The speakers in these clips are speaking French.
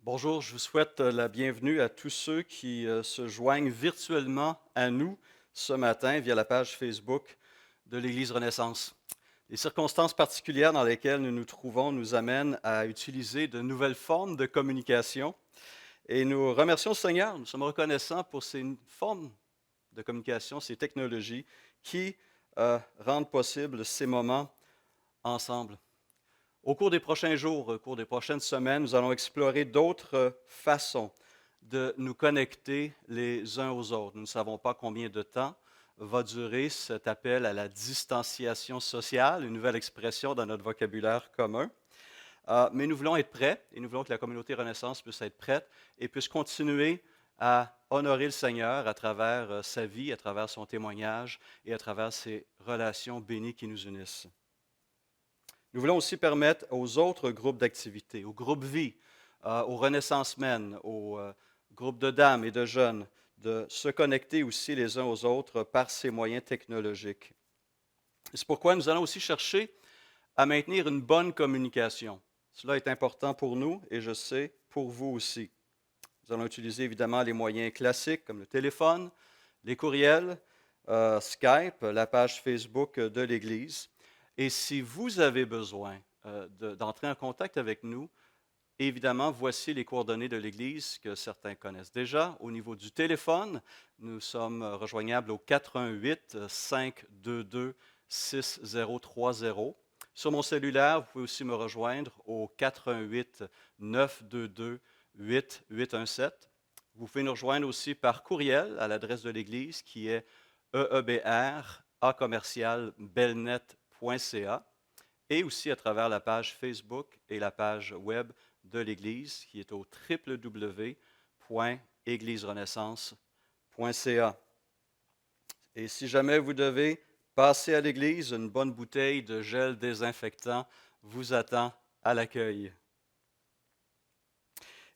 Bonjour, je vous souhaite la bienvenue à tous ceux qui se joignent virtuellement à nous ce matin via la page Facebook de l'Église Renaissance. Les circonstances particulières dans lesquelles nous nous trouvons nous amènent à utiliser de nouvelles formes de communication et nous remercions le Seigneur, nous sommes reconnaissants pour ces formes de communication, ces technologies qui rendent possible ces moments ensemble. Au cours des prochains jours, au cours des prochaines semaines, nous allons explorer d'autres façons de nous connecter les uns aux autres. Nous ne savons pas combien de temps va durer cet appel à la distanciation sociale, une nouvelle expression dans notre vocabulaire commun. Mais nous voulons être prêts et nous voulons que la communauté Renaissance puisse être prête et puisse continuer à honorer le Seigneur à travers sa vie, à travers son témoignage et à travers ces relations bénies qui nous unissent. Nous voulons aussi permettre aux autres groupes d'activités, au groupe Vie, aux Renaissance Men, aux groupes de dames et de jeunes, de se connecter aussi les uns aux autres par ces moyens technologiques. C'est pourquoi nous allons aussi chercher à maintenir une bonne communication. Cela est important pour nous et je sais pour vous aussi. Nous allons utiliser évidemment les moyens classiques comme le téléphone, les courriels, Skype, la page Facebook de l'Église. Et si vous avez besoin d'entrer en contact avec nous, évidemment, voici les coordonnées de l'Église que certains connaissent déjà. Au niveau du téléphone, nous sommes rejoignables au 418 522 6030. Sur mon cellulaire, vous pouvez aussi me rejoindre au 418 922 8817. Vous pouvez nous rejoindre aussi par courriel à l'adresse de l'Église qui est eebr@belnet.ca et aussi à travers la page Facebook et la page web de l'Église qui est au www.égliserenaissance.ca. Et si jamais vous devez passer à l'Église, une bonne bouteille de gel désinfectant vous attend à l'accueil.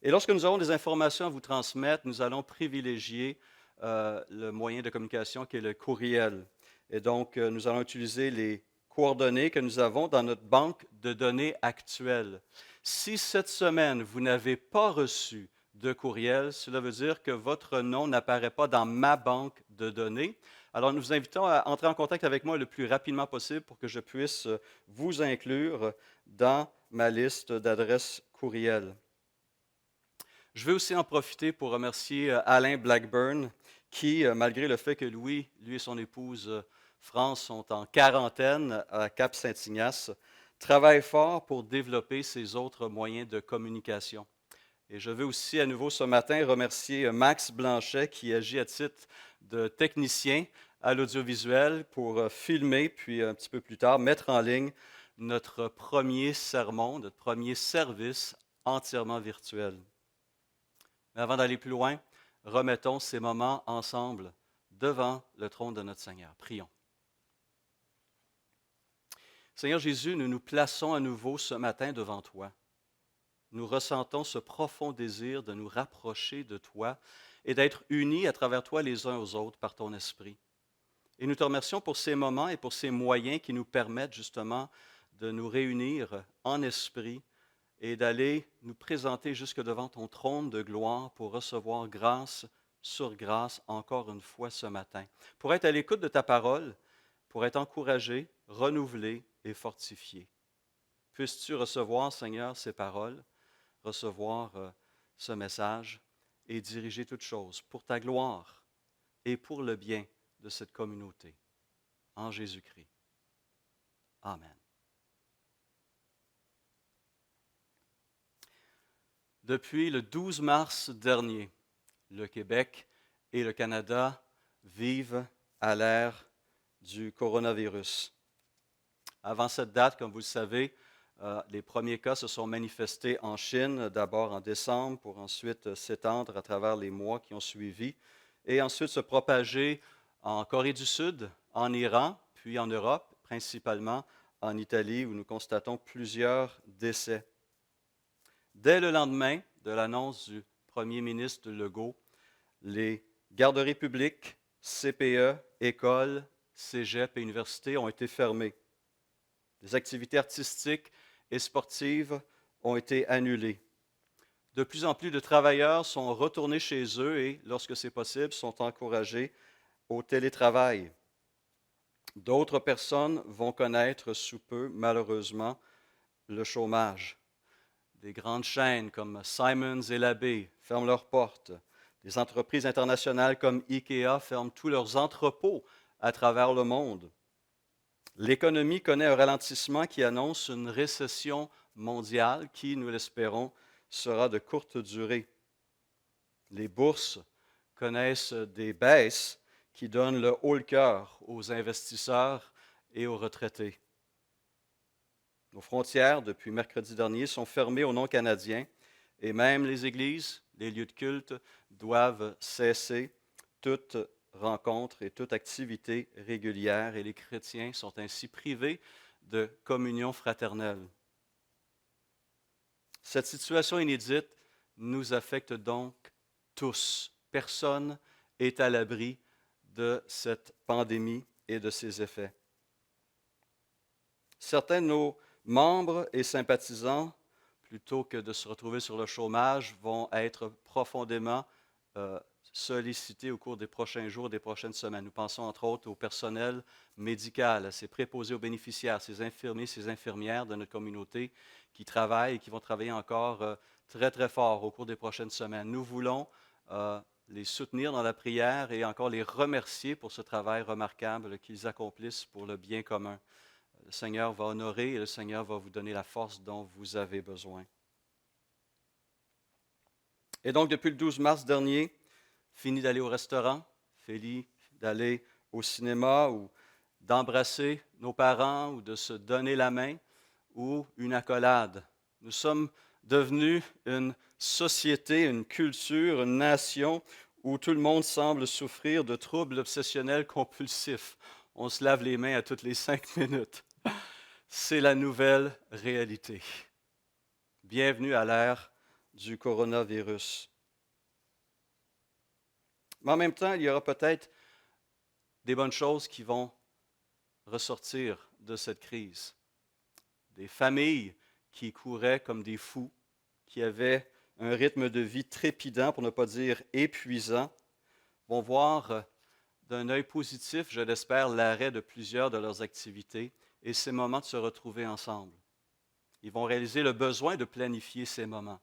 Et lorsque nous avons des informations à vous transmettre, nous allons privilégier le moyen de communication qui est le courriel. Et donc, nous allons utiliser les coordonnées que nous avons dans notre banque de données actuelle. Si cette semaine, vous n'avez pas reçu de courriel, cela veut dire que votre nom n'apparaît pas dans ma banque de données. Alors, nous vous invitons à entrer en contact avec moi le plus rapidement possible pour que je puisse vous inclure dans ma liste d'adresses courriel. Je vais aussi en profiter pour remercier Alain Blackburn, qui, malgré le fait que lui et son épouse France sont en quarantaine à Cap-Saint-Ignace, travaille fort pour développer ces autres moyens de communication. Et je veux aussi à nouveau ce matin remercier Max Blanchet, qui agit à titre de technicien à l'audiovisuel pour filmer, puis un petit peu plus tard mettre en ligne notre premier sermon, notre premier service entièrement virtuel. Mais avant d'aller plus loin, remettons ces moments ensemble devant le trône de notre Seigneur. Prions. Seigneur Jésus, nous nous plaçons à nouveau ce matin devant toi. Nous ressentons ce profond désir de nous rapprocher de toi et d'être unis à travers toi les uns aux autres par ton esprit. Et nous te remercions pour ces moments et pour ces moyens qui nous permettent justement de nous réunir en esprit et d'aller nous présenter jusque devant ton trône de gloire pour recevoir grâce sur grâce encore une fois ce matin, pour être à l'écoute de ta parole, pour être encouragé, renouvelé et fortifié. Puisses-tu recevoir, Seigneur, ces paroles, recevoir ce message et diriger toutes choses pour ta gloire et pour le bien de cette communauté. En Jésus-Christ. Amen. Depuis le 12 mars dernier, le Québec et le Canada vivent à l'ère du coronavirus. Avant cette date, comme vous le savez, les premiers cas se sont manifestés en Chine, d'abord en décembre, pour ensuite s'étendre à travers les mois qui ont suivi, et ensuite se propager en Corée du Sud, en Iran, puis en Europe, principalement en Italie, où nous constatons plusieurs décès. Dès le lendemain de l'annonce du premier ministre Legault, les garderies publiques, CPE, écoles, cégep et universités ont été fermées. Les activités artistiques et sportives ont été annulées. De plus en plus de travailleurs sont retournés chez eux et, lorsque c'est possible, sont encouragés au télétravail. D'autres personnes vont connaître sous peu, malheureusement, le chômage. Des grandes chaînes comme Simons et Labbé ferment leurs portes. Des entreprises internationales comme IKEA ferment tous leurs entrepôts à travers le monde. L'économie connaît un ralentissement qui annonce une récession mondiale qui, nous l'espérons, sera de courte durée. Les bourses connaissent des baisses qui donnent le haut le cœur aux investisseurs et aux retraités. Nos frontières, depuis mercredi dernier, sont fermées aux non-canadiens et même les églises, les lieux de culte doivent cesser toute rencontre et toute activité régulière et les chrétiens sont ainsi privés de communion fraternelle. Cette situation inédite nous affecte donc tous. Personne n'est à l'abri de cette pandémie et de ses effets. Certains de nos membres et sympathisants, plutôt que de se retrouver sur le chômage, vont être profondément sollicités au cours des prochains jours, des prochaines semaines. Nous pensons entre autres au personnel médical, à ces préposés aux bénéficiaires, ces infirmiers, ces infirmières de notre communauté qui travaillent et qui vont travailler encore très, très fort au cours des prochaines semaines. Nous voulons les soutenir dans la prière et encore les remercier pour ce travail remarquable qu'ils accomplissent pour le bien commun. Le Seigneur va honorer et le Seigneur va vous donner la force dont vous avez besoin. Et donc, depuis le 12 mars dernier, fini d'aller au restaurant, fini d'aller au cinéma ou d'embrasser nos parents ou de se donner la main ou une accolade. Nous sommes devenus une société, une culture, une nation où tout le monde semble souffrir de troubles obsessionnels compulsifs. On se lave les mains à toutes les 5 minutes. C'est la nouvelle réalité. Bienvenue à l'ère du coronavirus. Mais en même temps, il y aura peut-être des bonnes choses qui vont ressortir de cette crise. Des familles qui couraient comme des fous, qui avaient un rythme de vie trépidant, pour ne pas dire épuisant, vont voir d'un œil positif, je l'espère, l'arrêt de plusieurs de leurs activités et ces moments de se retrouver ensemble. Ils vont réaliser le besoin de planifier ces moments,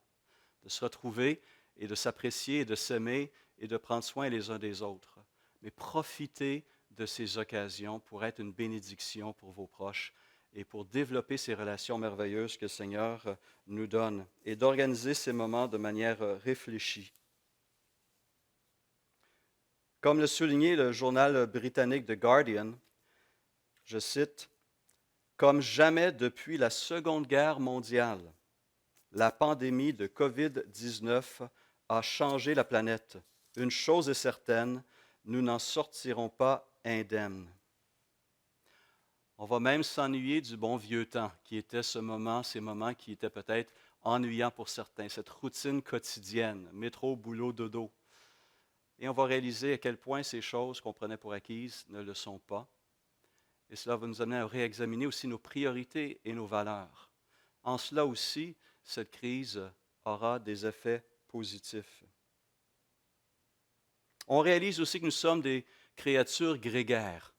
de se retrouver et de s'apprécier et de s'aimer et de prendre soin les uns des autres. Mais profitez de ces occasions pour être une bénédiction pour vos proches et pour développer ces relations merveilleuses que le Seigneur nous donne et d'organiser ces moments de manière réfléchie. Comme le soulignait le journal britannique The Guardian, je cite, « Comme jamais depuis la Seconde Guerre mondiale, la pandémie de COVID-19 a changé la planète. Une chose est certaine, nous n'en sortirons pas indemnes. » On va même s'ennuyer du bon vieux temps, qui était ce moment, ces moments qui étaient peut-être ennuyants pour certains, cette routine quotidienne, métro, boulot, dodo. Et on va réaliser à quel point ces choses qu'on prenait pour acquises ne le sont pas. Et cela va nous amener à réexaminer aussi nos priorités et nos valeurs. En cela aussi, cette crise aura des effets positifs. On réalise aussi que nous sommes des créatures grégaires.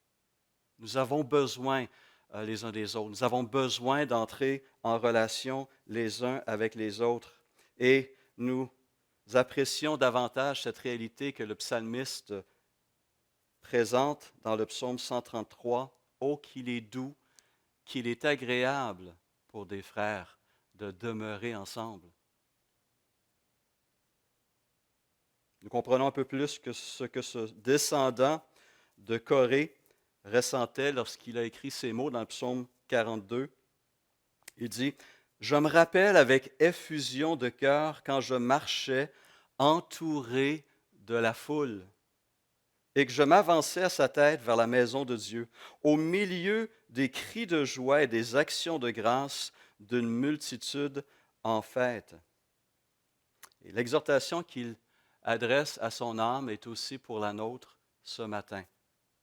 Nous avons besoin les uns des autres. Nous avons besoin d'entrer en relation les uns avec les autres. Et nous apprécions davantage cette réalité que le psalmiste présente dans le psaume 133. « Oh, qu'il est doux, qu'il est agréable pour des frères de demeurer ensemble. » Nous comprenons un peu plus que ce que ce descendant de Corée ressentait lorsqu'il a écrit ces mots dans le psaume 42. Il dit « Je me rappelle avec effusion de cœur quand je marchais entouré de la foule et que je m'avançais à sa tête vers la maison de Dieu, au milieu des cris de joie et des actions de grâce d'une multitude en fête. » Et l'exhortation qu'il adresse à son âme est aussi pour la nôtre ce matin.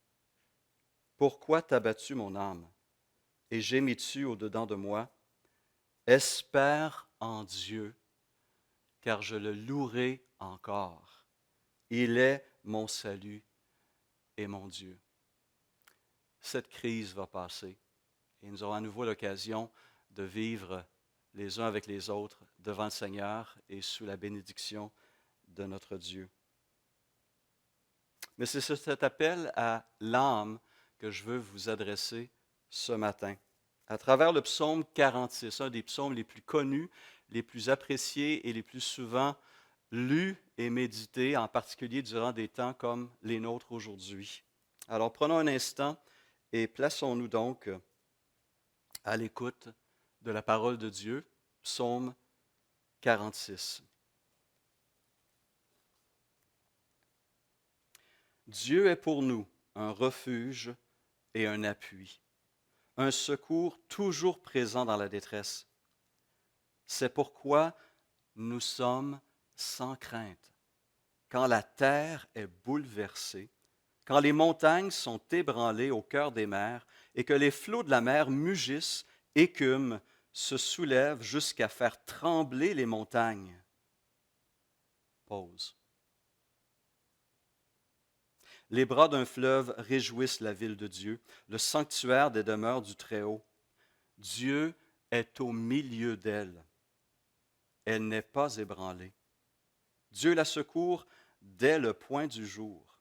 « Pourquoi t'as-tu mon âme, et gémis-tu au-dedans de moi? Espère en Dieu, car je le louerai encore. Il est mon salut et mon Dieu. Cette crise va passer et nous aurons à nouveau l'occasion de vivre les uns avec les autres devant le Seigneur et sous la bénédiction de notre Dieu. Mais c'est cet appel à l'âme que je veux vous adresser ce matin. À travers le psaume 46, un des psaumes les plus connus, les plus appréciés et les plus souvent lus et médités, en particulier durant des temps comme les nôtres aujourd'hui. Alors prenons un instant et plaçons-nous donc à l'écoute de la parole de Dieu, psaume 46. Dieu est pour nous un refuge et un appui, un secours toujours présent dans la détresse. C'est pourquoi nous sommes sans crainte. Quand la terre est bouleversée, quand les montagnes sont ébranlées au cœur des mers et que les flots de la mer mugissent, écument, se soulèvent jusqu'à faire trembler les montagnes. Pause. Les bras d'un fleuve réjouissent la ville de Dieu, le sanctuaire des demeures du Très-Haut. Dieu est au milieu d'elle. Elle n'est pas ébranlée. Dieu la secourt dès le point du jour.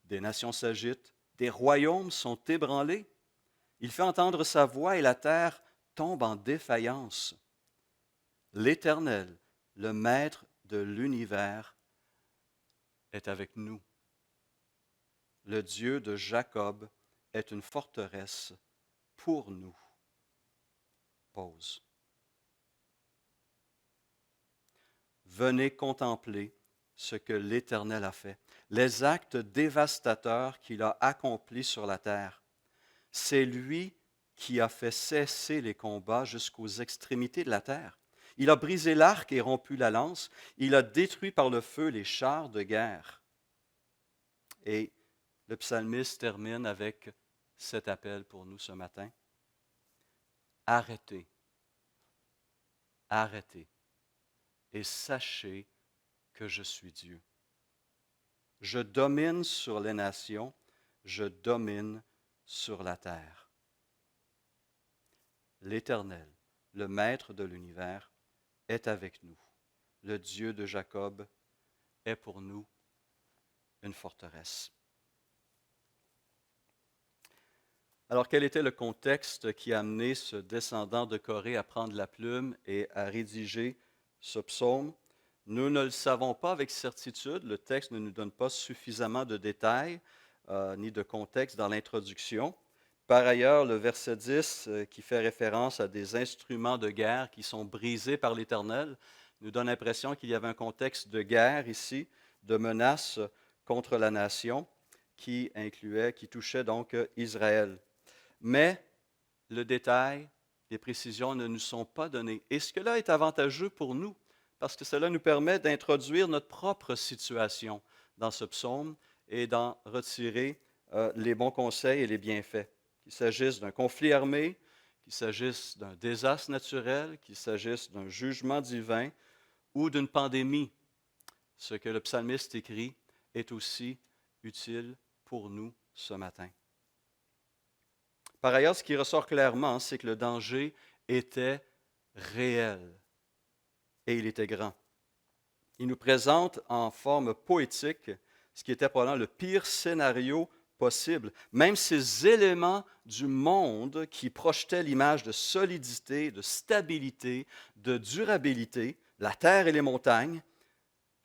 Des nations s'agitent, des royaumes sont ébranlés. Il fait entendre sa voix et la terre tombe en défaillance. L'Éternel, le Maître de l'univers, est avec nous. Le Dieu de Jacob est une forteresse pour nous. Pause. Venez contempler ce que l'Éternel a fait, les actes dévastateurs qu'il a accomplis sur la terre. C'est lui qui a fait cesser les combats jusqu'aux extrémités de la terre. Il a brisé l'arc et rompu la lance. Il a détruit par le feu les chars de guerre. Et le psalmiste termine avec cet appel pour nous ce matin. Arrêtez, arrêtez et sachez que je suis Dieu. Je domine sur les nations, je domine sur la terre. L'Éternel, le Maître de l'univers, est avec nous. Le Dieu de Jacob est pour nous une forteresse. Alors, quel était le contexte qui a amené ce descendant de Corée à prendre la plume et à rédiger ce psaume? Nous ne le savons pas avec certitude. Le texte ne nous donne pas suffisamment de détails ni de contexte dans l'introduction. Par ailleurs, le verset 10, qui fait référence à des instruments de guerre qui sont brisés par l'Éternel, nous donne l'impression qu'il y avait un contexte de guerre ici, de menace contre la nation, qui touchait donc Israël. Mais le détail, les précisions ne nous sont pas données. Et ce que là est avantageux pour nous, parce que cela nous permet d'introduire notre propre situation dans ce psaume et d'en retirer les bons conseils et les bienfaits. Qu'il s'agisse d'un conflit armé, qu'il s'agisse d'un désastre naturel, qu'il s'agisse d'un jugement divin ou d'une pandémie. Ce que le psalmiste écrit est aussi utile pour nous ce matin. Par ailleurs, ce qui ressort clairement, c'est que le danger était réel et il était grand. Il nous présente en forme poétique ce qui était probablement le pire scénario possible. Même ces éléments du monde qui projetaient l'image de solidité, de stabilité, de durabilité, la terre et les montagnes,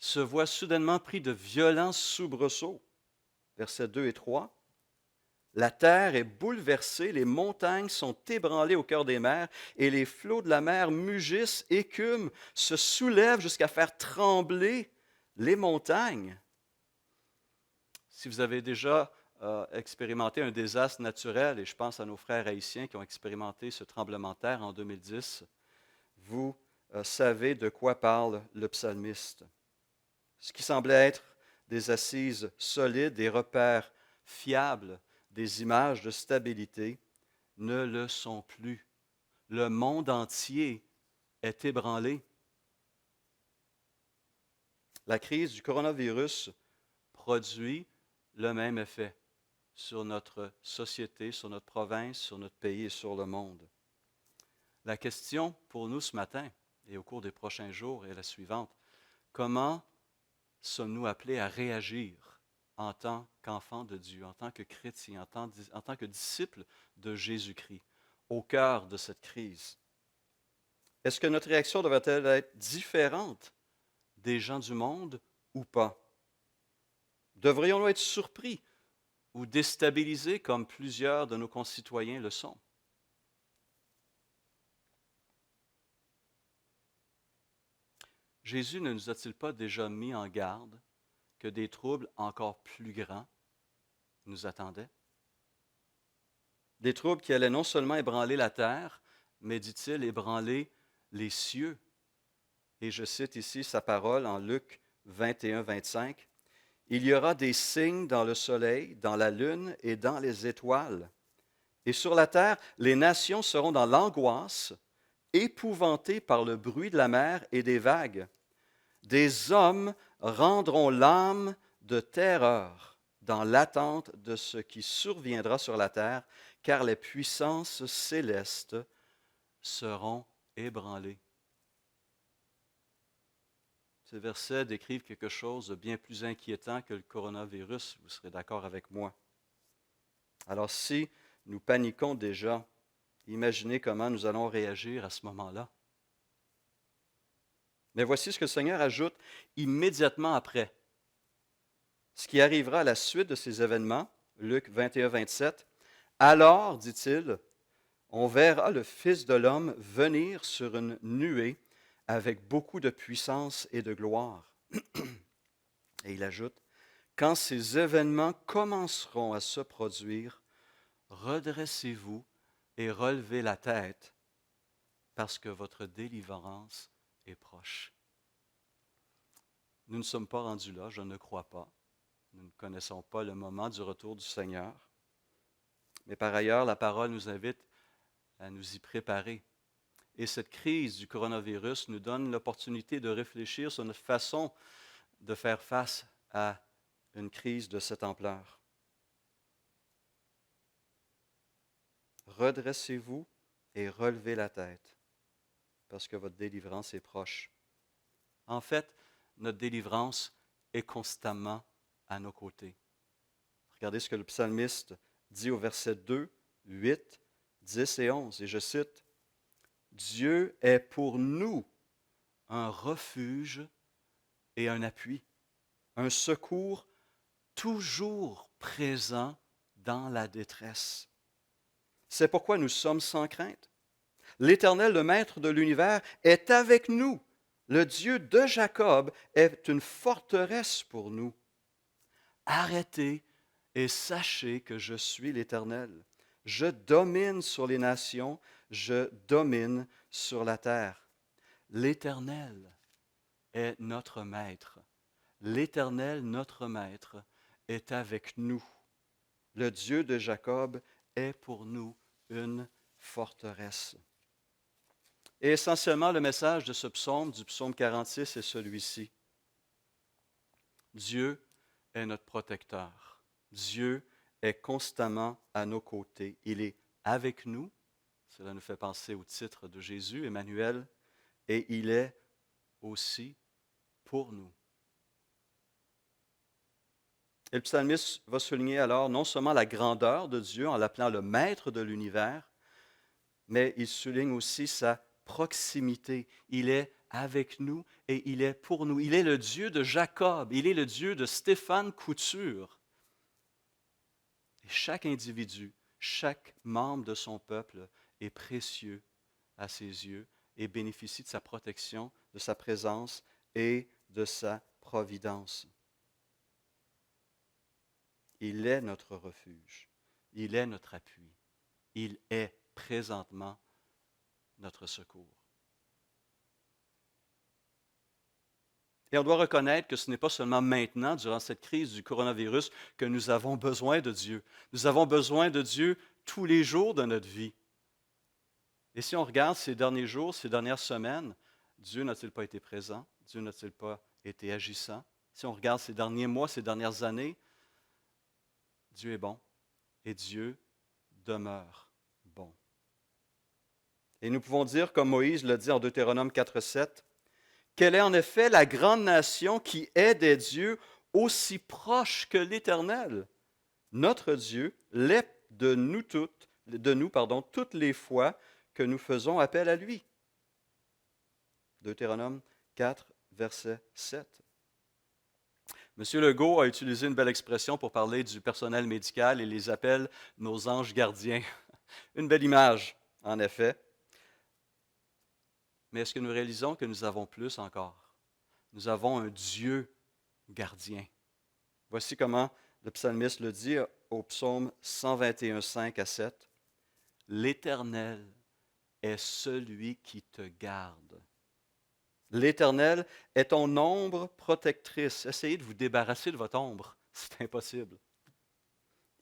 se voient soudainement pris de violents soubresauts. Versets 2 et 3. La terre est bouleversée, les montagnes sont ébranlées au cœur des mers, et les flots de la mer mugissent, écument, se soulèvent jusqu'à faire trembler les montagnes. Si vous avez déjà expérimenté un désastre naturel, et je pense à nos frères haïtiens qui ont expérimenté ce tremblement de terre en 2010, vous savez de quoi parle le psalmiste. Ce qui semblait être des assises solides, des repères fiables, des images de stabilité, ne le sont plus. Le monde entier est ébranlé. La crise du coronavirus produit le même effet sur notre société, sur notre province, sur notre pays et sur le monde. La question pour nous ce matin et au cours des prochains jours est la suivante. Comment sommes-nous appelés à réagir en tant qu'enfants de Dieu, en tant que chrétiens, en tant que disciples de Jésus-Christ, au cœur de cette crise? Est-ce que notre réaction devrait-elle être différente des gens du monde ou pas? Devrions-nous être surpris ou déstabilisés comme plusieurs de nos concitoyens le sont? Jésus ne nous a-t-il pas déjà mis en garde que des troubles encore plus grands nous attendaient? Des troubles qui allaient non seulement ébranler la terre, mais, dit-il, ébranler les cieux. Et je cite ici sa parole en Luc 21-25. « Il y aura des signes dans le soleil, dans la lune et dans les étoiles. Et sur la terre, les nations seront dans l'angoisse, épouvantées par le bruit de la mer et des vagues. Des hommes rendront l'âme de terreur dans l'attente de ce qui surviendra sur la terre, car les puissances célestes seront ébranlées. » Ces versets décrivent quelque chose de bien plus inquiétant que le coronavirus, vous serez d'accord avec moi. Alors si nous paniquons déjà, imaginez comment nous allons réagir à ce moment-là. Mais voici ce que le Seigneur ajoute immédiatement après. Ce qui arrivera à la suite de ces événements, Luc 21-27, « Alors, dit-il, on verra le Fils de l'homme venir sur une nuée avec beaucoup de puissance et de gloire. » Et il ajoute, « Quand ces événements commenceront à se produire, redressez-vous et relevez la tête, parce que votre délivrance est proche. » Nous ne sommes pas rendus là, je ne crois pas. Nous ne connaissons pas le moment du retour du Seigneur. Mais par ailleurs, la parole nous invite à nous y préparer. Et cette crise du coronavirus nous donne l'opportunité de réfléchir sur notre façon de faire face à une crise de cette ampleur. Redressez-vous et relevez la tête, parce que votre délivrance est proche. En fait, notre délivrance est constamment à nos côtés. Regardez ce que le psalmiste dit au verset 2, 8, 10 et 11, et je cite, « Dieu est pour nous un refuge et un appui, un secours toujours présent dans la détresse. C'est pourquoi nous sommes sans crainte. L'Éternel, le Maître de l'univers, est avec nous. Le Dieu de Jacob est une forteresse pour nous. Arrêtez et sachez que je suis l'Éternel. Je domine sur les nations, je domine sur la terre. L'Éternel est notre Maître. L'Éternel, notre Maître, est avec nous. Le Dieu de Jacob est pour nous une forteresse. » Et essentiellement, le message de ce psaume, du psaume 46, est celui-ci. Dieu est notre protecteur. Dieu est constamment à nos côtés. Il est avec nous. Cela nous fait penser au titre de Jésus, Emmanuel, et il est aussi pour nous. Et le psalmiste va souligner alors non seulement la grandeur de Dieu en l'appelant le maître de l'univers, mais il souligne aussi sa proximité. Il est avec nous et il est pour nous. Il est le Dieu de Jacob, il est le Dieu de Stéphane Couture. Et chaque individu, chaque membre de son peuple est précieux à ses yeux et bénéficie de sa protection, de sa présence et de sa providence. Il est notre refuge, il est notre appui, il est présentement notre secours. Et on doit reconnaître que ce n'est pas seulement maintenant, durant cette crise du coronavirus, que nous avons besoin de Dieu. Nous avons besoin de Dieu tous les jours de notre vie. Et si on regarde ces derniers jours, ces dernières semaines, Dieu n'a-t-il pas été présent? Dieu n'a-t-il pas été agissant? Si on regarde ces derniers mois, ces dernières années, Dieu est bon et Dieu demeure bon. Et nous pouvons dire, comme Moïse le dit en Deutéronome 4,7, quelle est en effet la grande nation qui est des dieux aussi proche que l'Éternel? Notre Dieu l'est de nous toutes les fois que nous faisons appel à lui. Deutéronome 4, verset 7. M. Legault a utilisé une belle expression pour parler du personnel médical et les appelle nos anges gardiens. Une belle image, en effet. Mais est-ce que nous réalisons que nous avons plus encore? Nous avons un Dieu gardien. Voici comment le psalmiste le dit au psaume 121, 5 à 7. L'Éternel est celui qui te garde. L'Éternel est ton ombre protectrice. Essayez de vous débarrasser de votre ombre. C'est impossible.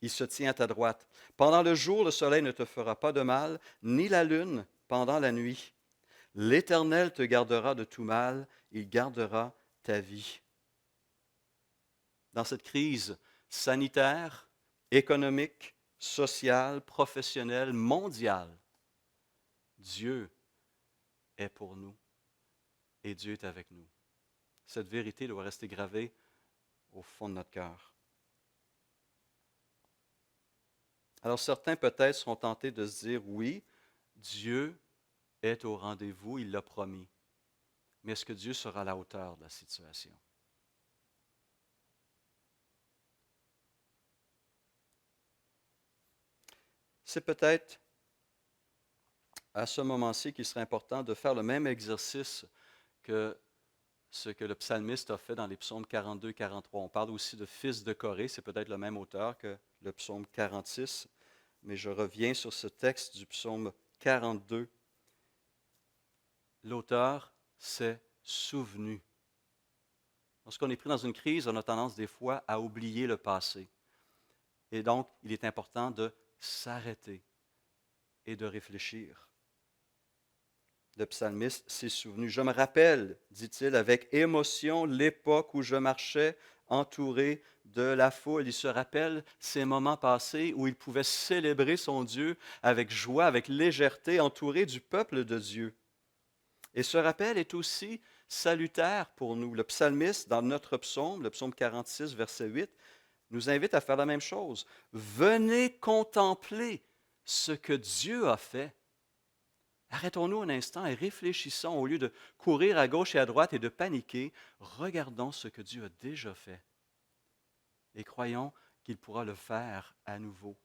Il se tient à ta droite. Pendant le jour, le soleil ne te fera pas de mal, ni la lune pendant la nuit. L'Éternel te gardera de tout mal, il gardera ta vie. Dans cette crise sanitaire, économique, sociale, professionnelle, mondiale, Dieu est pour nous et Dieu est avec nous. Cette vérité doit rester gravée au fond de notre cœur. Alors certains peut-être seront tentés de se dire, oui, Dieu est au rendez-vous, il l'a promis. Mais est-ce que Dieu sera à la hauteur de la situation? C'est peut-être à ce moment-ci qu'il serait important de faire le même exercice que ce que le psalmiste a fait dans les psaumes 42 et 43. On parle aussi de fils de Corée, c'est peut-être le même auteur que le psaume 46, mais je reviens sur ce texte du psaume 42. L'auteur s'est souvenu. Lorsqu'on est pris dans une crise, on a tendance des fois à oublier le passé. Et donc, il est important de s'arrêter et de réfléchir. Le psalmiste s'est souvenu. Je me rappelle, dit-il, avec émotion, l'époque où je marchais entouré de la foule. Il se rappelle ces moments passés où il pouvait célébrer son Dieu avec joie, avec légèreté, entouré du peuple de Dieu. Et ce rappel est aussi salutaire pour nous. Le psalmiste, dans notre psaume, le psaume 46, verset 8, nous invite à faire la même chose. Venez contempler ce que Dieu a fait. Arrêtons-nous un instant et réfléchissons au lieu de courir à gauche et à droite et de paniquer. Regardons ce que Dieu a déjà fait et croyons qu'il pourra le faire à nouveau.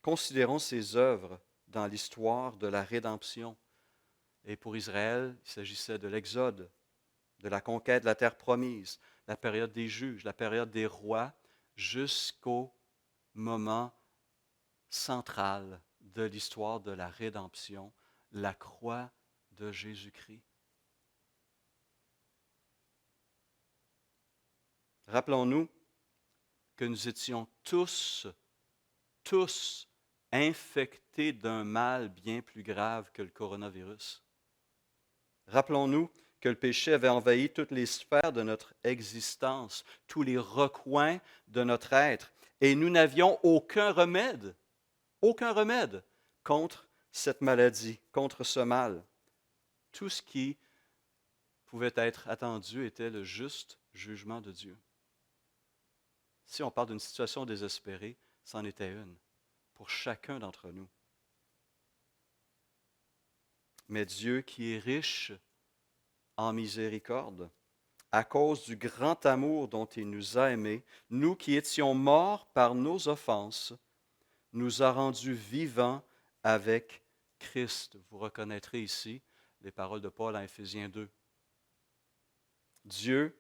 Considérons ses œuvres dans l'histoire de la rédemption. Et pour Israël, il s'agissait de l'Exode, de la conquête de la terre promise, la période des juges, la période des rois, jusqu'au moment central de l'histoire de la rédemption, la croix de Jésus-Christ. Rappelons-nous que nous étions tous infectés d'un mal bien plus grave que le coronavirus. Rappelons-nous que le péché avait envahi toutes les sphères de notre existence, tous les recoins de notre être, et nous n'avions aucun remède contre cette maladie, contre ce mal. Tout ce qui pouvait être attendu était le juste jugement de Dieu. Si on parle d'une situation désespérée, c'en était une pour chacun d'entre nous. Mais Dieu qui est riche en miséricorde, à cause du grand amour dont il nous a aimés, nous qui étions morts par nos offenses, nous a rendus vivants avec Christ. Vous reconnaîtrez ici les paroles de Paul en Éphésiens 2. Dieu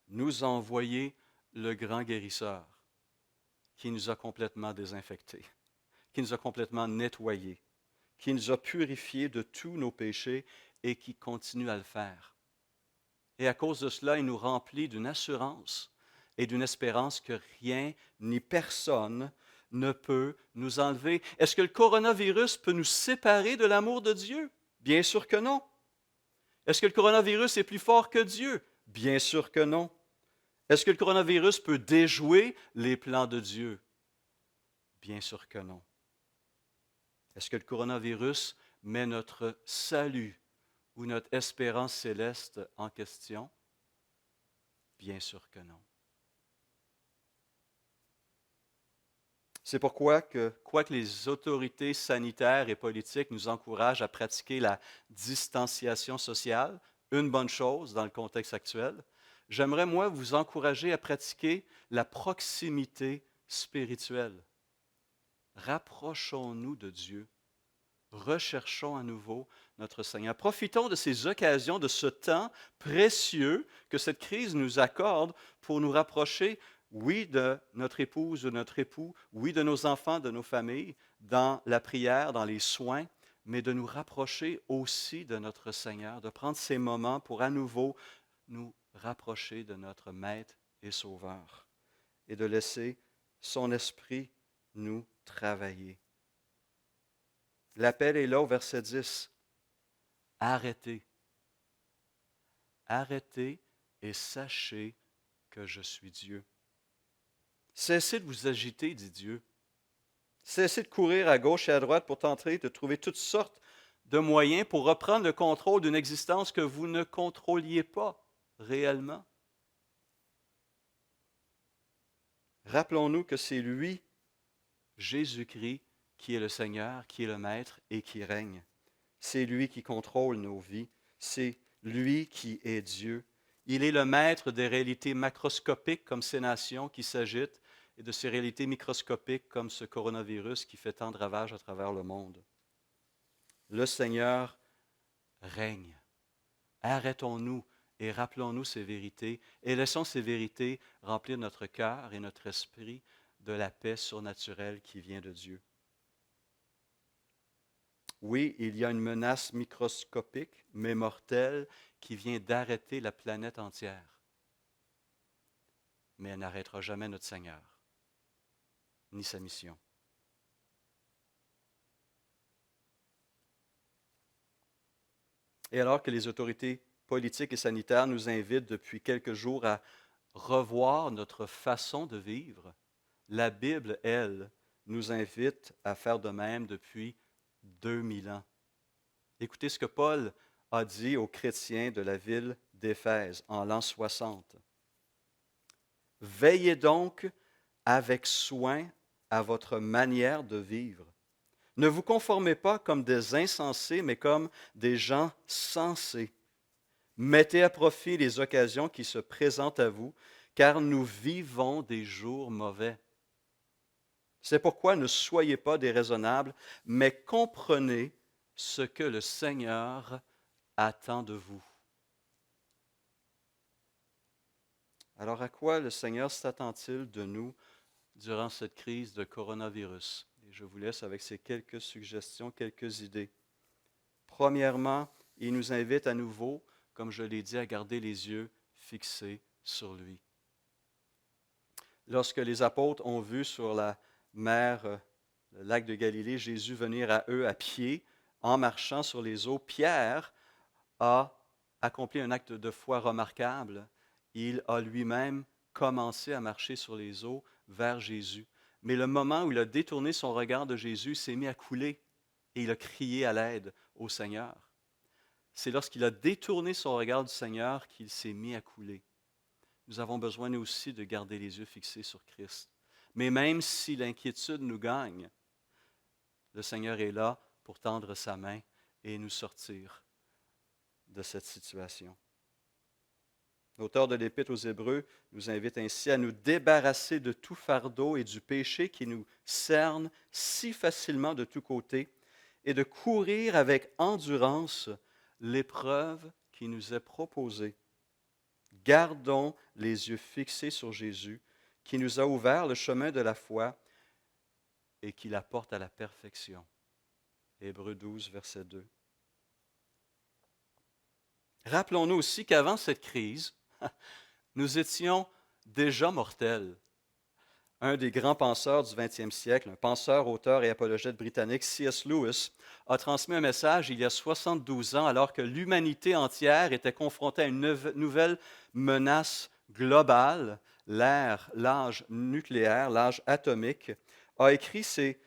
nous a envoyé le grand guérisseur qui nous a complètement désinfectés, qui nous a complètement nettoyés, qui nous a purifiés de tous nos péchés et qui continue à le faire. Et à cause de cela, il nous remplit d'une assurance et d'une espérance que rien ni personne ne peut nous enlever. Est-ce que le coronavirus peut nous séparer de l'amour de Dieu? Bien sûr que non. Est-ce que le coronavirus est plus fort que Dieu? Bien sûr que non. Est-ce que le coronavirus peut déjouer les plans de Dieu? Bien sûr que non. Est-ce que le coronavirus met notre salut ou notre espérance céleste en question? Bien sûr que non. C'est pourquoi quoique les autorités sanitaires et politiques nous encouragent à pratiquer la distanciation sociale, une bonne chose dans le contexte actuel, j'aimerais, moi, vous encourager à pratiquer la proximité spirituelle. Rapprochons-nous de Dieu. Recherchons à nouveau notre Seigneur. Profitons de ces occasions, de ce temps précieux que cette crise nous accorde pour nous rapprocher, oui, de notre épouse ou notre époux, oui, de nos enfants, de nos familles, dans la prière, dans les soins, mais de nous rapprocher aussi de notre Seigneur, de prendre ces moments pour à nouveau nous rapprocher de notre Maître et Sauveur et de laisser son Esprit nous travailler. L'appel est là au verset 10. Arrêtez. Arrêtez et sachez que je suis Dieu. Cessez de vous agiter, dit Dieu. Cessez de courir à gauche et à droite pour tenter de trouver toutes sortes de moyens pour reprendre le contrôle d'une existence que vous ne contrôliez pas réellement. Rappelons-nous que c'est lui, Jésus-Christ, qui est le Seigneur, qui est le Maître et qui règne. C'est lui qui contrôle nos vies. C'est lui qui est Dieu. Il est le maître des réalités macroscopiques comme ces nations qui s'agitent et de ces réalités microscopiques comme ce coronavirus qui fait tant de ravages à travers le monde. Le Seigneur règne. Arrêtons-nous et rappelons-nous ces vérités et laissons ces vérités remplir notre cœur et notre esprit de la paix surnaturelle qui vient de Dieu. Oui, il y a une menace microscopique, mais mortelle, qui vient d'arrêter la planète entière. Mais elle n'arrêtera jamais notre Seigneur, ni sa mission. Et alors que les autorités politiques et sanitaires nous invitent depuis quelques jours à revoir notre façon de vivre, la Bible, elle, nous invite à faire de même depuis 2000 ans. Écoutez ce que Paul a dit aux chrétiens de la ville d'Éphèse en l'an 60. Veillez donc avec soin à votre manière de vivre. Ne vous conformez pas comme des insensés, mais comme des gens sensés. Mettez à profit les occasions qui se présentent à vous, car nous vivons des jours mauvais. C'est pourquoi ne soyez pas déraisonnables, mais comprenez ce que le Seigneur attend de vous. Alors à quoi le Seigneur s'attend-il de nous durant cette crise de coronavirus? Et je vous laisse avec ces quelques suggestions, quelques idées. Premièrement, il nous invite à nouveau, comme je l'ai dit, à garder les yeux fixés sur lui. Lorsque les apôtres ont vu sur la mer, le lac de Galilée, Jésus venir à eux à pied, en marchant sur les eaux, Pierre a accompli un acte de foi remarquable. Il a lui-même commencé à marcher sur les eaux vers Jésus. Mais le moment où il a détourné son regard de Jésus, il s'est mis à couler et il a crié à l'aide au Seigneur. C'est lorsqu'il a détourné son regard du Seigneur qu'il s'est mis à couler. Nous avons besoin, nous aussi, de garder les yeux fixés sur Christ. Mais même si l'inquiétude nous gagne, le Seigneur est là pour tendre sa main et nous sortir de cette situation. L'auteur de l'Épître aux Hébreux nous invite ainsi à nous débarrasser de tout fardeau et du péché qui nous cerne si facilement de tous côtés et de courir avec endurance l'épreuve qui nous est proposée. Gardons les yeux fixés sur Jésus qui nous a ouvert le chemin de la foi et qui la porte à la perfection. Hébreux 12, verset 2. Rappelons-nous aussi qu'avant cette crise, nous étions déjà mortels. Un des grands penseurs du 20e siècle, un penseur, auteur et apologète britannique, C.S. Lewis, a transmis un message il y a 72 ans alors que l'humanité entière était confrontée à une nouvelle menace globale, l'âge nucléaire, l'âge atomique, a écrit ses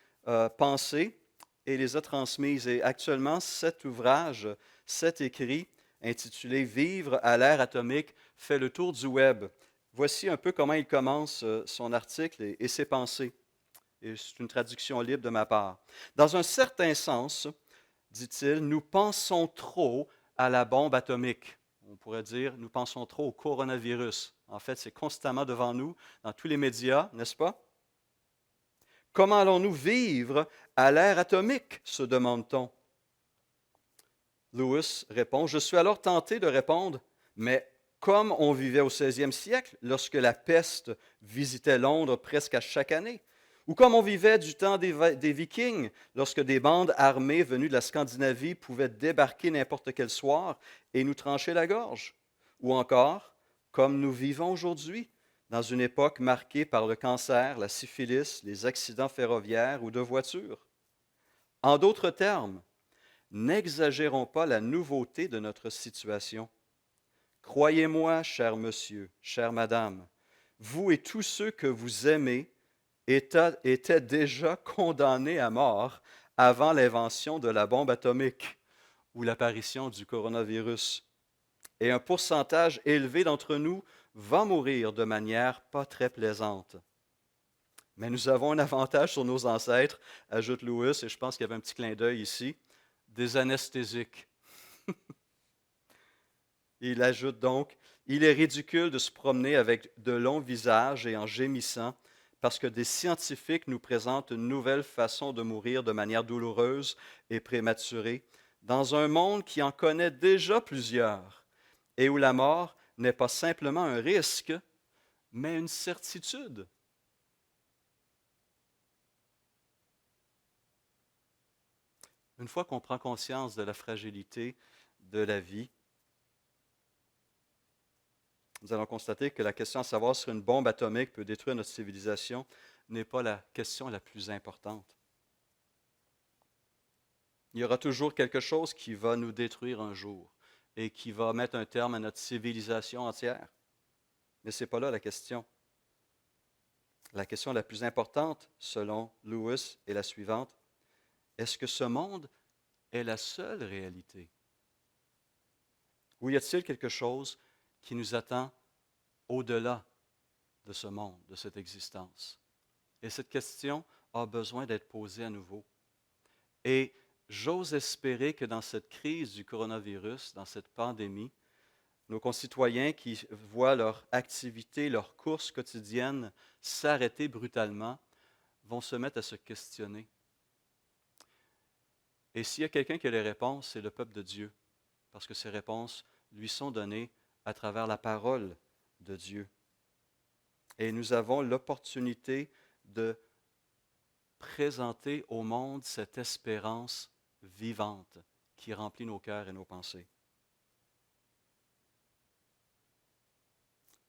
pensées et les a transmises. Et actuellement, cet ouvrage, cet écrit intitulé Vivre à l'ère atomique fait le tour du web. Voici un peu comment il commence son article et ses pensées. Et c'est une traduction libre de ma part. Dans un certain sens, dit-il, nous pensons trop à la bombe atomique. On pourrait dire, nous pensons trop au coronavirus. En fait, c'est constamment devant nous, dans tous les médias, n'est-ce pas? Comment allons-nous vivre à l'ère atomique, se demande-t-on. Lewis répond, je suis alors tenté de répondre, mais comme on vivait au 16e siècle, lorsque la peste visitait Londres presque à chaque année, ou comme on vivait du temps des Vikings, lorsque des bandes armées venues de la Scandinavie pouvaient débarquer n'importe quel soir et nous trancher la gorge, ou encore comme nous vivons aujourd'hui, dans une époque marquée par le cancer, la syphilis, les accidents ferroviaires ou de voitures. En d'autres termes, n'exagérons pas la nouveauté de notre situation. Croyez-moi, cher monsieur, chère madame, vous et tous ceux que vous aimez étaient déjà condamnés à mort avant l'invention de la bombe atomique ou l'apparition du coronavirus. Et un pourcentage élevé d'entre nous va mourir de manière pas très plaisante. Mais nous avons un avantage sur nos ancêtres, ajoute Lewis, et je pense qu'il y avait un petit clin d'œil ici, des anesthésiques. Il ajoute donc, il est ridicule de se promener avec de longs visages et en gémissant parce que des scientifiques nous présentent une nouvelle façon de mourir de manière douloureuse et prématurée dans un monde qui en connaît déjà plusieurs et où la mort n'est pas simplement un risque, mais une certitude. Une fois qu'on prend conscience de la fragilité de la vie, nous allons constater que la question à savoir si une bombe atomique peut détruire notre civilisation n'est pas la question la plus importante. Il y aura toujours quelque chose qui va nous détruire un jour et qui va mettre un terme à notre civilisation entière. Mais ce n'est pas là la question. La question la plus importante, selon Lewis, est la suivante. Est-ce que ce monde est la seule réalité? Ou y a-t-il quelque chose qui nous attend au-delà de ce monde, de cette existence? Et cette question a besoin d'être posée à nouveau. Et j'ose espérer que dans cette crise du coronavirus, dans cette pandémie, nos concitoyens qui voient leur activité, leur course quotidienne s'arrêter brutalement, vont se mettre à se questionner. Et s'il y a quelqu'un qui a les réponses, c'est le peuple de Dieu, parce que ces réponses lui sont données à travers la parole de Dieu. Et nous avons l'opportunité de présenter au monde cette espérance vivante qui remplit nos cœurs et nos pensées.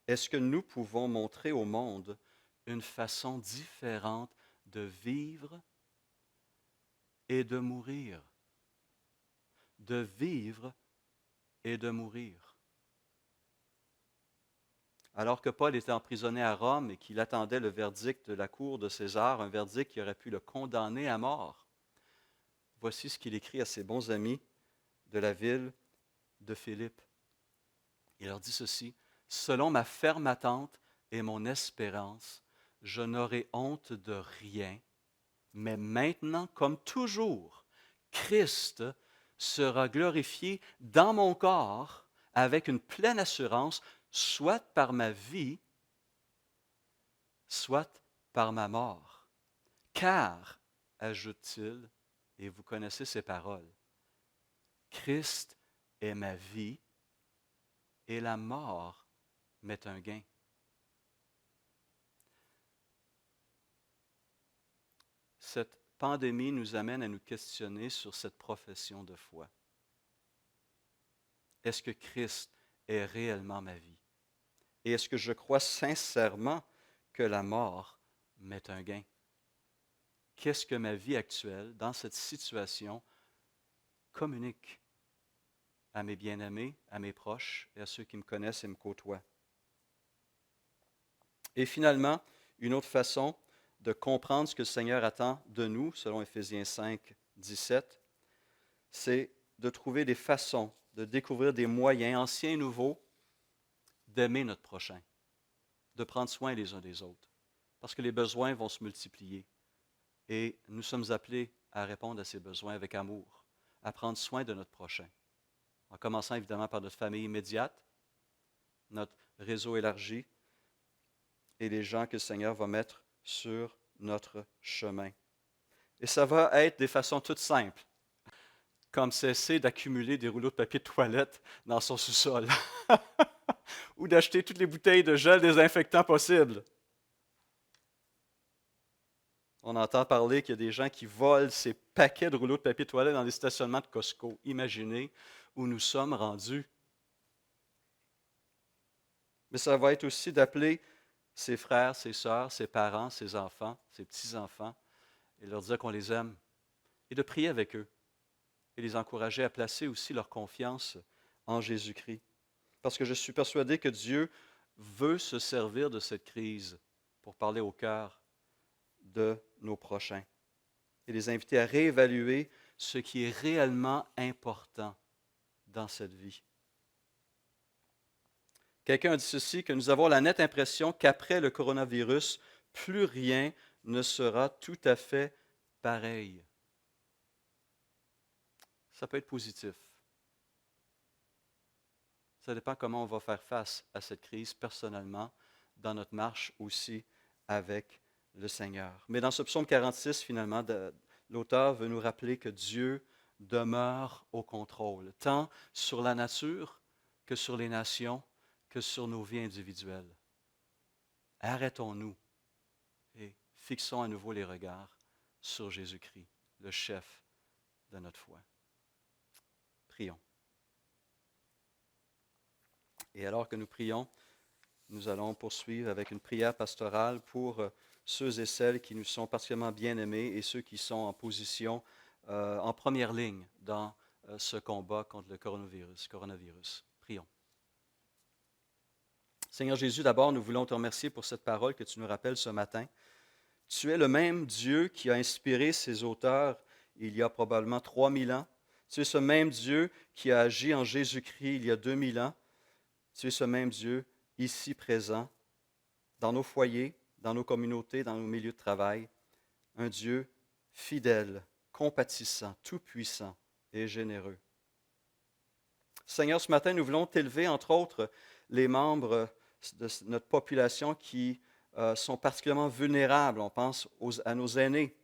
Est-ce que nous pouvons montrer au monde une façon différente de vivre et de mourir? De vivre et de mourir. Alors que Paul était emprisonné à Rome et qu'il attendait le verdict de la cour de César, un verdict qui aurait pu le condamner à mort, voici ce qu'il écrit à ses bons amis de la ville de Philippe. Il leur dit ceci, « Selon ma ferme attente et mon espérance, je n'aurai honte de rien, mais maintenant, comme toujours, Christ sera glorifié dans mon corps avec une pleine assurance, soit par ma vie, soit par ma mort. Car, ajoute-t-il, et vous connaissez ces paroles, Christ est ma vie et la mort m'est un gain. » Cette pandémie nous amène à nous questionner sur cette profession de foi. Est-ce que Christ est réellement ma vie? Et est-ce que je crois sincèrement que la mort m'est un gain. Qu'est-ce que ma vie actuelle, dans cette situation, communique à mes bien-aimés, à mes proches et à ceux qui me connaissent et me côtoient? Et finalement, une autre façon de comprendre ce que le Seigneur attend de nous, selon Éphésiens 5, 17, c'est de trouver des façons, de découvrir des moyens, anciens et nouveaux, d'aimer notre prochain, de prendre soin les uns des autres, parce que les besoins vont se multiplier. Et nous sommes appelés à répondre à ces besoins avec amour, à prendre soin de notre prochain, en commençant évidemment par notre famille immédiate, notre réseau élargi et les gens que le Seigneur va mettre sur notre chemin. Et ça va être des façons toutes simples, comme cesser d'accumuler des rouleaux de papier de toilette dans son sous-sol, ou d'acheter toutes les bouteilles de gel désinfectant possibles. On entend parler qu'il y a des gens qui volent ces paquets de rouleaux de papier de toilette dans les stationnements de Costco. Imaginez où nous sommes rendus. Mais ça va être aussi d'appeler ses frères, ses sœurs, ses parents, ses enfants, ses petits-enfants, et leur dire qu'on les aime, et de prier avec eux, et les encourager à placer aussi leur confiance en Jésus-Christ. Parce que je suis persuadé que Dieu veut se servir de cette crise pour parler au cœur de nos prochains et les inviter à réévaluer ce qui est réellement important dans cette vie. Quelqu'un a dit ceci, que nous avons la nette impression qu'après le coronavirus, plus rien ne sera tout à fait pareil. Ça peut être positif. Ça dépend comment on va faire face à cette crise personnellement, dans notre marche aussi avec le Seigneur. Mais dans ce psaume 46, finalement, l'auteur veut nous rappeler que Dieu demeure au contrôle, tant sur la nature que sur les nations, que sur nos vies individuelles. Arrêtons-nous et fixons à nouveau les regards sur Jésus-Christ, le chef de notre foi. Prions. Et alors que nous prions, nous allons poursuivre avec une prière pastorale pour ceux et celles qui nous sont particulièrement bien-aimés et ceux qui sont en position, en première ligne dans ce combat contre le coronavirus. Prions. Seigneur Jésus, d'abord, nous voulons te remercier pour cette parole que tu nous rappelles ce matin. Tu es le même Dieu qui a inspiré ces auteurs il y a probablement 3000 ans. Tu es ce même Dieu qui a agi en Jésus-Christ il y a 2000 ans. Tu es ce même Dieu ici présent, dans nos foyers, dans nos communautés, dans nos milieux de travail. Un Dieu fidèle, compatissant, tout-puissant et généreux. Seigneur, ce matin, nous voulons t'élever, entre autres, les membres de notre population qui sont particulièrement vulnérables. On pense à nos aînés.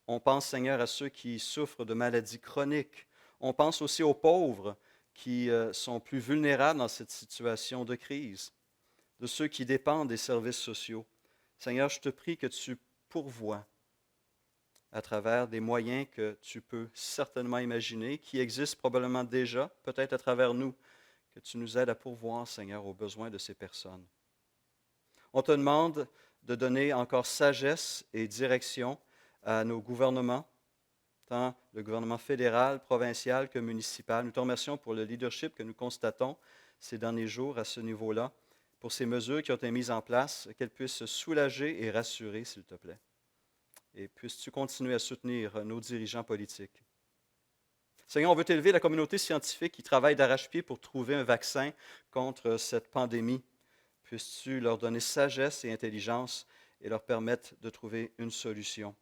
On pense, Seigneur, à ceux qui souffrent de maladies chroniques. On pense aussi aux pauvres qui sont plus vulnérables dans cette situation de crise, de ceux qui dépendent des services sociaux. Seigneur, je te prie que tu pourvoies à travers des moyens que tu peux certainement imaginer, qui existent probablement déjà, peut-être à travers nous, que tu nous aides à pourvoir, Seigneur, aux besoins de ces personnes. On te demande de donner encore sagesse et direction à nos gouvernements, tant le gouvernement fédéral, provincial que municipal. Nous te remercions pour le leadership que nous constatons ces derniers jours à ce niveau-là, pour ces mesures qui ont été mises en place, qu'elles puissent soulager et rassurer, s'il te plaît. Et puisses-tu continuer à soutenir nos dirigeants politiques. Seigneur, on veut élever la communauté scientifique qui travaille d'arrache-pied pour trouver un vaccin contre cette pandémie. Puisses-tu leur donner sagesse et intelligence et leur permettre de trouver une solution.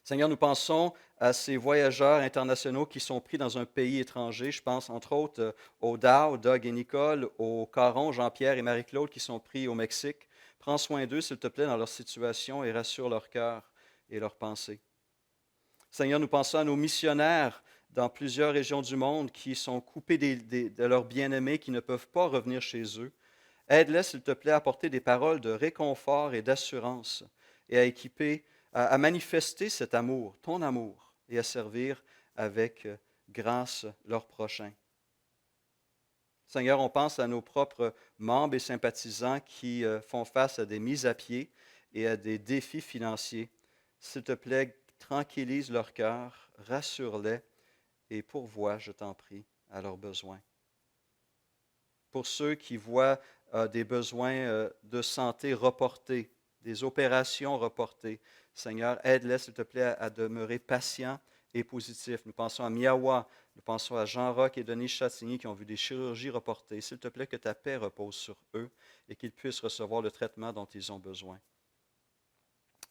Seigneur, nous pensons à ces voyageurs internationaux qui sont pris dans un pays étranger. Je pense entre autres aux Dow, Doug et Nicole, aux Caron, Jean-Pierre et Marie-Claude qui sont pris au Mexique. Prends soin d'eux, s'il te plaît, dans leur situation et rassure leur cœur et leurs pensées. Seigneur, nous pensons à nos missionnaires dans plusieurs régions du monde qui sont coupés de leurs bien-aimés, qui ne peuvent pas revenir chez eux. Aide-les, s'il te plaît, à apporter des paroles de réconfort et d'assurance et à manifester cet amour, ton amour, et à servir avec grâce leurs prochains. Seigneur, on pense à nos propres membres et sympathisants qui font face à des mises à pied et à des défis financiers. S'il te plaît, tranquillise leur cœur, rassure-les et pourvois, je t'en prie, à leurs besoins. Pour ceux qui voient des besoins de santé reportés, des opérations reportées, Seigneur, aide-les, s'il te plaît, à demeurer patients et positifs. Nous pensons à Miawa, nous pensons à Jean-Roch et Denis Chatigny qui ont vu des chirurgies reportées. S'il te plaît, que ta paix repose sur eux et qu'ils puissent recevoir le traitement dont ils ont besoin.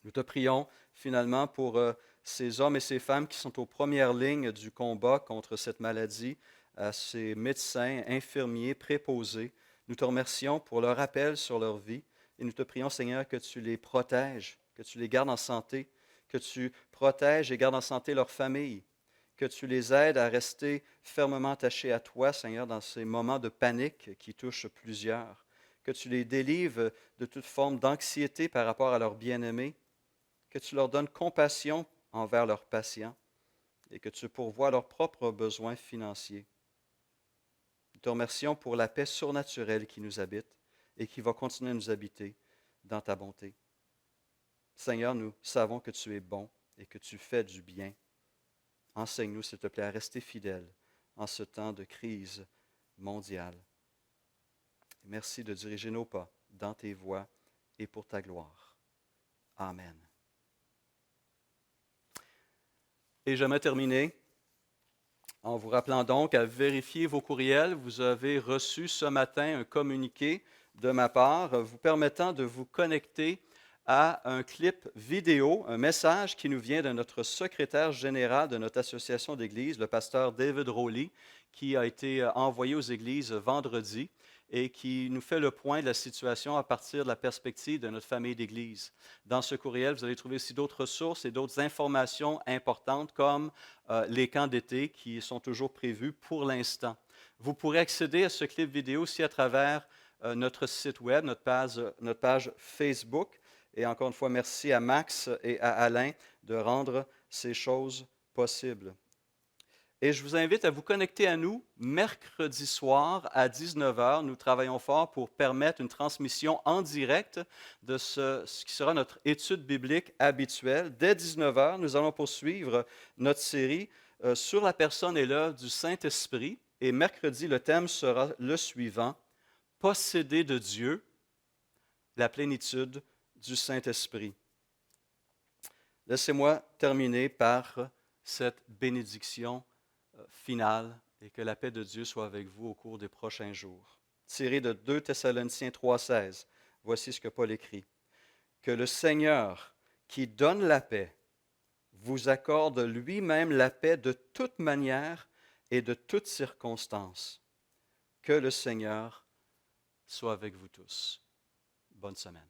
Nous te prions finalement pour ces hommes et ces femmes qui sont aux premières lignes du combat contre cette maladie, à ces médecins, infirmiers, préposés. Nous te remercions pour leur appel sur leur vie et nous te prions, Seigneur, que tu les protèges, que tu les gardes en santé, que tu protèges et gardes en santé leur famille, que tu les aides à rester fermement attachés à toi, Seigneur, dans ces moments de panique qui touchent plusieurs, que tu les délivres de toute forme d'anxiété par rapport à leurs bien-aimés, que tu leur donnes compassion envers leurs patients et que tu pourvoies leurs propres besoins financiers. Nous te remercions pour la paix surnaturelle qui nous habite et qui va continuer à nous habiter dans ta bonté. Seigneur, nous savons que tu es bon et que tu fais du bien. Enseigne-nous, s'il te plaît, à rester fidèles en ce temps de crise mondiale. Merci de diriger nos pas dans tes voies et pour ta gloire. Amen. Et j'aimerais terminer en vous rappelant donc à vérifier vos courriels. Vous avez reçu ce matin un communiqué de ma part vous permettant de vous connecter à un clip vidéo, un message qui nous vient de notre secrétaire général de notre association d'église, le pasteur David Rowley, qui a été envoyé aux églises vendredi et qui nous fait le point de la situation à partir de la perspective de notre famille d'église. Dans ce courriel, vous allez trouver aussi d'autres ressources et d'autres informations importantes comme les camps d'été qui sont toujours prévus pour l'instant. Vous pourrez accéder à ce clip vidéo aussi à travers notre site web, notre page Facebook. Et encore une fois, merci à Max et à Alain de rendre ces choses possibles. Et je vous invite à vous connecter à nous mercredi soir à 19h. Nous travaillons fort pour permettre une transmission en direct de ce qui sera notre étude biblique habituelle. Dès 19h, nous allons poursuivre notre série sur la personne et l'œuvre du Saint-Esprit. Et mercredi, le thème sera le suivant: posséder de Dieu, la plénitude du Saint-Esprit. Laissez-moi terminer par cette bénédiction finale et que la paix de Dieu soit avec vous au cours des prochains jours. Tiré de 2 Thessaloniciens 3,16, voici ce que Paul écrit. Que le Seigneur, qui donne la paix, vous accorde lui-même la paix de toute manière et de toutes circonstances. Que le Seigneur soit avec vous tous. Bonne semaine.